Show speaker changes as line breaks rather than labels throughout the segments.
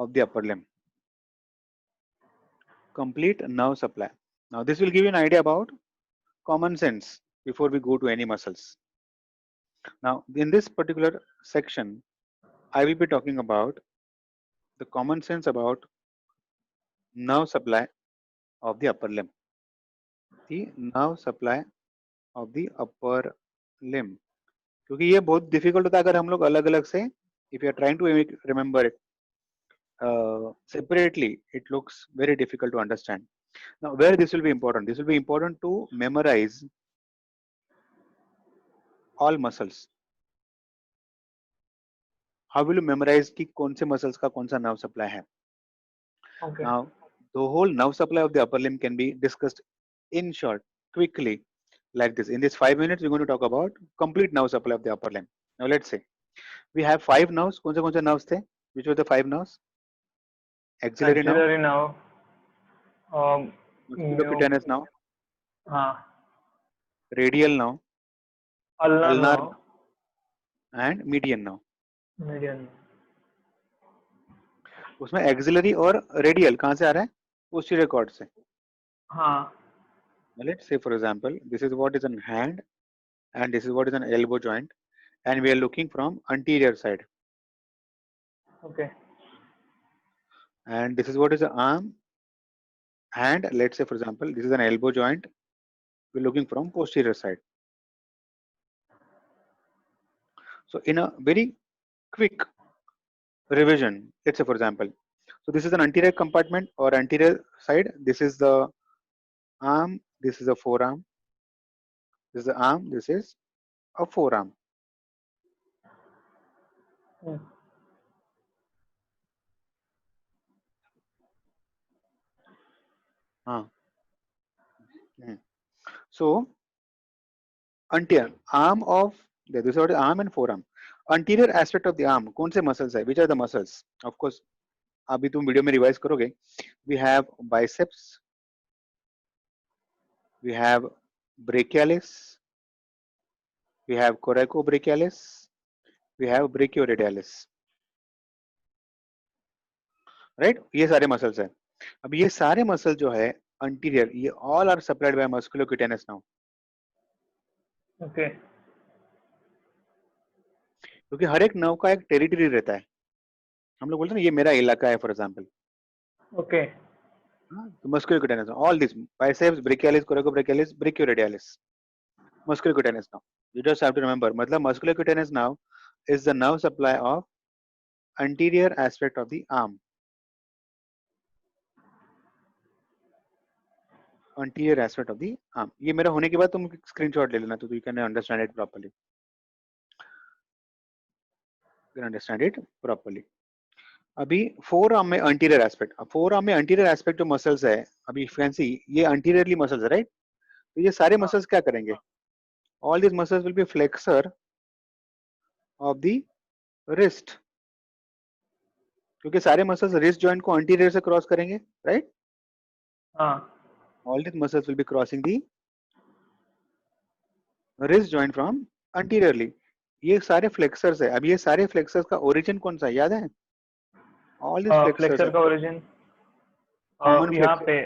of the upper limb. Complete nerve supply. Now this will give you an idea about common sense before we go to any muscles. Now in this particular section, I will be talking about the common sense about nerve supply of the upper limb. The nerve supply of the upper limb. क्योंकि ये बहुत difficult होता है अगर हम लोग अलग अलग से if you are trying to remember it separately, it looks very difficult to understand. Now where this will be important? This will be important to memorize all muscles. How will you memorize कि कौन से muscles का कौन सा nerve supply है?
Okay.
Now the whole nerve supply of the upper limb can be discussed in short, quickly, like this. In this 5 minutes, we're going to talk about complete nerve supply of the upper limb. Now let's say we have 5 nerves. कौन से nerves थे? Which were the 5 nerves? Axillary nerve,
Axillary nerve,
musculocutaneous nerve,
हाँ,
radial nerve,
ulnar
ulnar
nerve,
and median nerve.
median.
उसमें axillary और radial कहाँ से आ रहा है? Posterior cord से.
हाँ.
Now let's say for example, this is what is an hand and this is what is an elbow joint, and we are looking from anterior side.
Okay.
And this is what is the arm, and let's say for example, this is an elbow joint. We're looking from posterior side. So in a very quick revision, let's say for example, so this is an anterior compartment or anterior side. This is the arm, this is a forearm, this is the arm, this is a forearm. So anterior arm of this is what is arm and forearm. Anterior aspect of the arm, कौन से muscles है? Which are the muscles? Of course, अभी तुम video में revise करोगे. We have biceps, we have brachialis, we have coracobrachialis, we have brachioradialis. Right ये सारे muscles हैं. अब ये सारे मसल जो है अंटीरियर, ये all are supplied by musculocutaneous now.
Okay.
क्योंकि हर एक नर्व का एक टेरिटरी रहता है. हम लोग बोलते हैं ना ये मेरा इलाका है फॉर एग्जांपल.
ओके.
तो musculocutaneous all this biceps, brachialis, coracobrachialis, brachioradialis, musculocutaneous now. You just have to remember, मतलब musculocutaneous now is the nerve supply of anterior aspect of the arm. Anterior aspect of the arm. ये मेरा होने के बाद तुम screenshot ले लेना तो you can understand it properly. You can understand it properly. अभी फोर आर्म में anterior aspect. अब फोर आर्म में anterior aspect जो मसल्स है, अभी फैंसी ये anteriorly मसल्स है, राइट? तो ये सारे मसल्स क्या करेंगे? All these muscles will be flexor of the wrist. क्योंकि सारे मसल्स रिस्ट जॉइंट को anterior से क्रॉस करेंगे, राइट?
हाँ.
All these muscles will be crossing the wrist joint from anteriorly. ये सारे फ्लेक्सर्स है. अब ये सारे फ्लेक्सर्स का ओरिजिन कौन सा है, याद है? All these flexors.
फ्लेक्सर का ओरिजिन यहाँ पे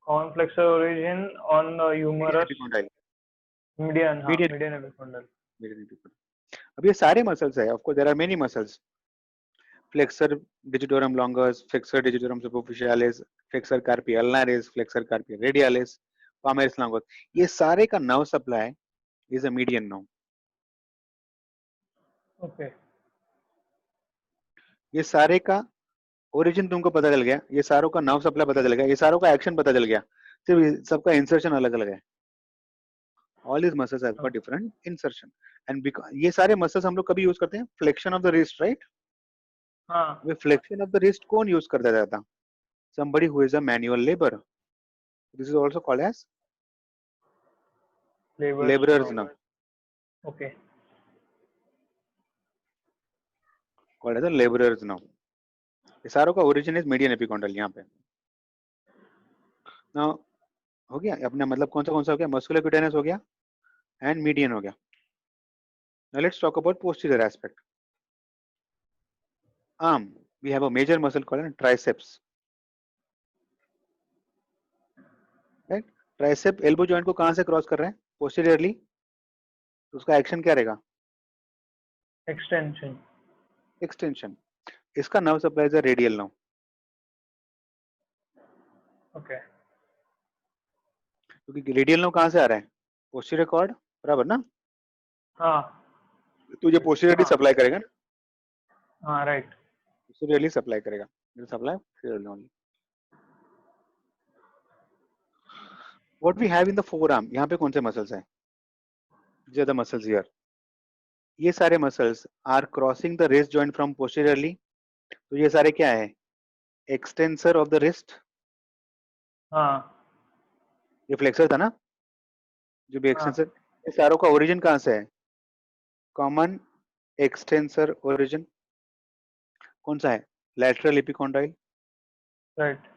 common flexor origin on the humerus median. हाँ, मीडियन एपिकोंडल.
अब ये सारे मसल्स है. Of course there are many muscles. Flexor digitorum longus, flexor digitorum superficialis, flexor carpi ulnaris, flexor carpi radialis, palmaris longus. ये सारे का nerve supply is a median nerve.
Okay.
ये सारे का ओरिजिन तुमको पता चल गया, ये सारों का nerve supply पता चल गया, ये सारों का एक्शन पता चल गया, सिर्फ सबका इंसर्शन अलग अलग है. All these muscles have got different insertion. And because ये सारे muscles हम लोग कभी यूज करते हैं? Flexion of the wrist, right?
हाँ.
वे फ्लेक्शन ऑफ द रिस्ट कौन यूज करता था? somebody who is a manual laborer. This is also called as laborers now.
Okay.
Called as a laborers now. ये सारों का origin is median epicondyle. यहाँ पे now हो गया अपना, मतलब कौन सा हो गया? मस्कुलोक्यूटेनस हो गया and median हो गया. Now let's talk about posterior aspect. Arm. we have a major muscle called triceps, right? Tricep elbow joint को कहां से क्रॉस कर रहे हैं? पोस्टीरियरली, तो उसका एक्शन क्या रहेगा?
एक्सटेंशन।
एक्सटेंशन। इसका nerve supply is radial nerve.
Okay.
क्योंकि रेडियल नर्व कहां से आ रहा है? पोस्टीरियर कॉर्ड, बराबर ना?
हाँ।
तुझे पोस्टीरियरली सप्लाई करेगा ना?
हाँ, राइट।
पोस्टीरियरली सप्लाई करेगा, supply posteriorly only. What we have in the forearm, यहाँ पे कौन से मसल्स हैं? ज्यादा मसल्स हियर, ये सारे muscles are crossing the wrist joint from posteriorly. तो ये सारे क्या है? Extensor of the wrist.
हाँ।
ये फ्लेक्सर था ना, जो भी एक्सटेंसर। ये सारों का ओरिजिन कहाँ से है? कॉमन एक्सटेंसर ओरिजिन कौन सा है? Lateral epicondyle,
right.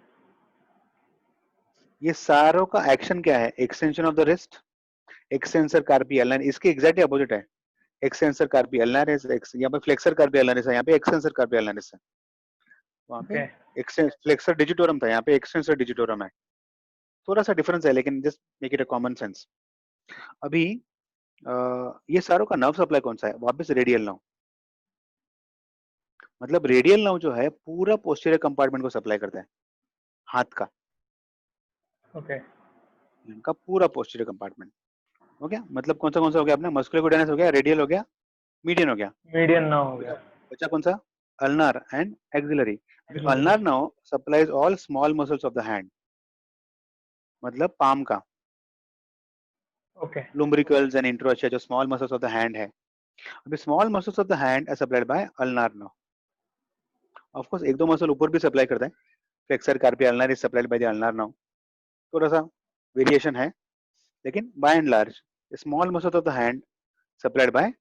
ये
सारों का एक्शन क्या है? Extension of the wrist, extensor कार्पी अल्नारिस। इसके एग्जैक्टली अपोजिट है, एक्सटेंसर कार्पी अल्नारिस। यहाँ पे फ्लेक्सर कार्पी अल्नारिस है, यहाँ पे एक्सटेंसर कार्पी अल्नारिस है। वहाँ पे फ्लेक्सर डिजिटोरम था, यहाँ पे एक्सटेंसर डिजिटोरम है। थोड़ा सा डिफरेंस है, लेकिन just make it a common sense. अभी ये सारों का नर्व सप्लाई कौन सा है? वापस रेडियल नर्व। मतलब रेडियल नर्व जो है पूरा पोस्टीरियर कंपार्टमेंट को सप्लाई करता है, हाथ का।
ओके।
इनका पूरा पोस्टीरियर कंपार्टमेंट हो गया। मतलब कौन सा हो गया अपना? मस्कुलोक्यूटानस हो गया, रेडियल हो गया, मीडियन हो गया।
मीडियन नर्व हो गया।
बचा कौन सा? Ulnar and axillary. Ulnar nerve supplies all small muscles of the hand, मतलब पाम का।
ओके।
लुम्ब्रिकल्स एंड इंट्रोशिया, जो small muscles of the hand है। अभी small muscles of the hand are supplied by ulnar nerve. Of course एक दो muscle ऊपर भी supply करता है, flexor carpi ulnar is supplied by the ulnar nerve. थोड़ा सा वेरिएशन है, लेकिन by and large small muscles of the hand supplied by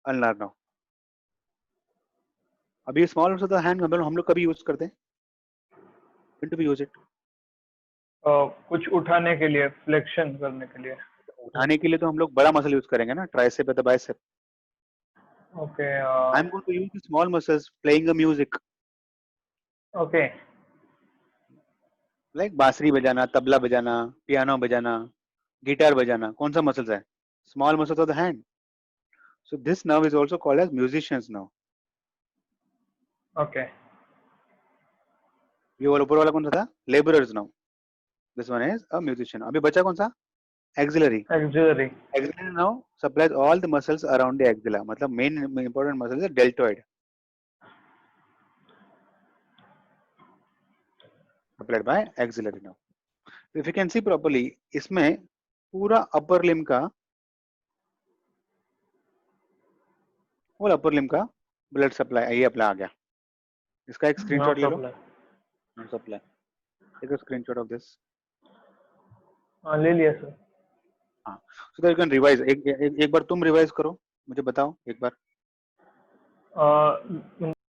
ulnar nerve. अभी small muscles of the hand हम लोग कभी यूज करते हैं? When do we use it?
कुछ उठाने के लिए, फ्लेक्शन करने के लिए।
उठाने के लिए तो हम लोग बड़ा मसल यूज करेंगे ना, ट्राइसेप या bicep.
Okay.
I am going to use small muscles playing a music.
Okay.
Like बांसुरी बजाना, तबला बजाना, पियानो बजाना, गिटार बजाना, कौन सा मसल्स है? Small muscles of the hand. So this nerve is also called as musicians nerve.
Okay.
ये वाला ऊपर वाला कौन सा था? Labourers nerve. This one is a musician. अभी बचा कौन सा? Axillary.
Axillary.
Axillary nerve supplies all the muscles around the axilla. मतलब मेन इंपॉर्टेंट मसल है deltoid, supplied by axillary nerve. If you can see properly, इसमें पूरा upper limb का, और अपर लिम्ब का ब्लड सप्लाई ये अपना आ गया। इसका एक स्क्रीनशॉट ले लो। Supply, take a screenshot of this.
ले लिया सर।
हाँ, so that you can revise. एक बार तुम रिवाइज करो, मुझे बताओ एक बार।